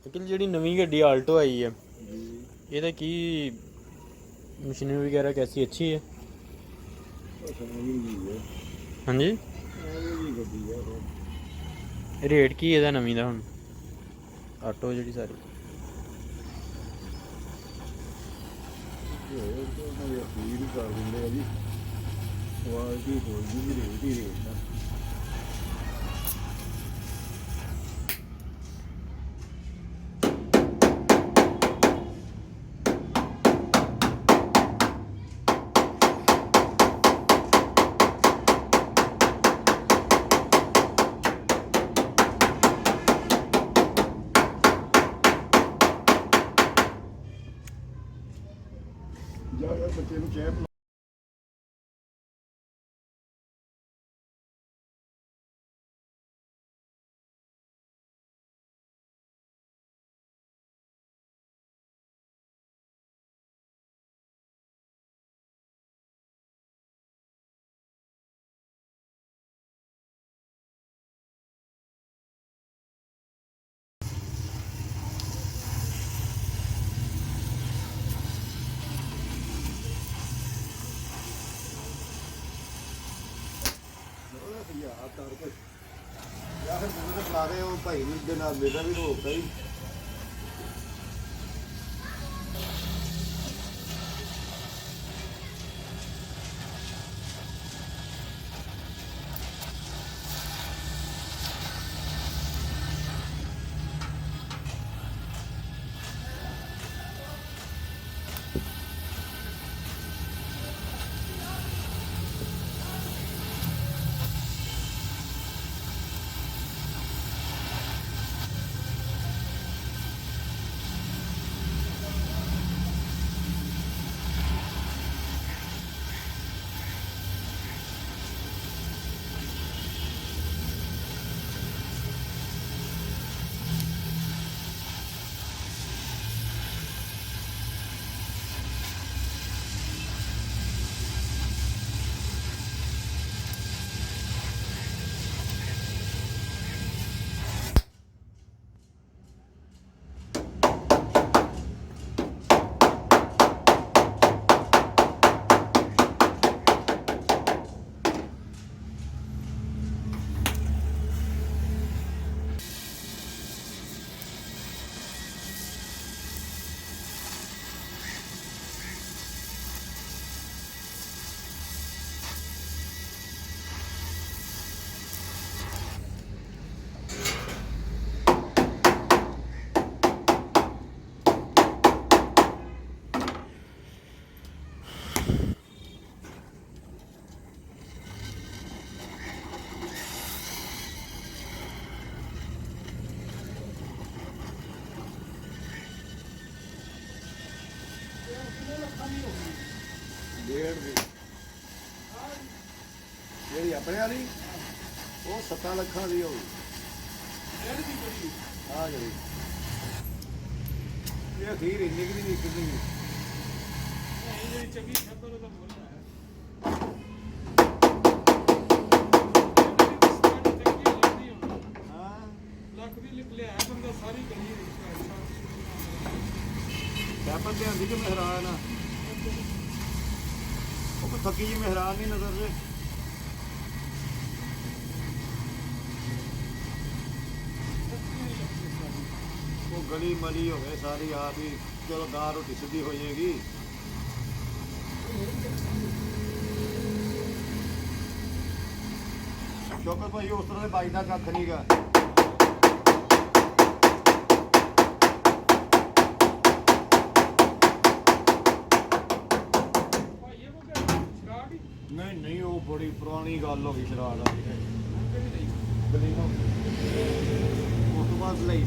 ਕਿ ਜਿਹੜੀ ਨਵੀਂ ਗੱਡੀ ਆਲਟੋ आई है ਇਹਦਾ ਕੀ ਮਸ਼ੀਨਰੀ ਵਗੈਰਾ कैसी अच्छी है? हाँ जी रेट की ਇਹਦਾ ਨਵੀਂ ਦਾ ਹੁਣ ਆਟੋ ਜਿਹੜੀ ਸਾਰੀ ਕਰ ਦਿੰਦੇ ਆ ਜੀ ਕੁਆਲਿਟੀ ਹੋ ਜੀ ਰੇਟ ਹੀ ਰੇਟ ਆ। ਜਾ ਬੱਚੇ ਨੂੰ ਚਾਹ ਕਰ ਕੋਈ ਯਾਰ ਮੈਨੂੰ ਤਾਂ ਬੁਲਾ ਰਹੇ ਉਹ ਭਾਈ ਨੂੰ ਦੇ ਨਾਲ ਮੇਰਾ ਵੀ ਰੋਕਦਾ ਹੀ ਡੇਢ ਦੀ ਜਿਹੜੀ ਆਪਣੇ ਵਾਲੀ ਉਹ 7 ਲੱਖਾਂ ਦੀ ਹੋਊ ਡੇਢ ਦੀ ਬੜੀ ਆ ਜਿਹੜੀ ਇਹ ਅਖੀਰ ਇੰਨੀ ਕਿ ਨਹੀਂ ਨਿਕਲਦੀ ਇਹ ਜਿਹੜੀ ਚੰਗੀ ਛੱਪਰ ਉਹਦਾ ਮੁੱਲ ਹੈ ਹਾਂ ਲੱਖ ਦੀ ਲਿਆ ਬੰਦਾ ਸਾਰੀ ਗਲੀ ਛੱਪਰ ਤੇ ਆਂਦੀ ਕਿ ਮਹਿਰਾਨ ਆ ਉਹ ਥੱਕੀ ਜੀ ਮਹਿਰਾਨ ਨਹੀਂ ਨਜ਼ਰ ਦੇ ਉਹ ਗਲੀ ਮਲੀ ਹੋਵੇ ਸਾਰੀ ਆਪ ਹੀ ਚਲੋ ਗਾਂ ਰੋਟੀ ਸਿੱਧੀ ਹੋ ਜਾਏਗੀ ਸ਼ੋਕਰ ਭਾਈ ਉਸ ਤਰ੍ਹਾਂ ਦੇ ਬਾਈ ਦਾ ਕੱਖ ਨਹੀਂ ਗਾ नहीं वो बड़ी पुरानी गल हो गई शराब वाली।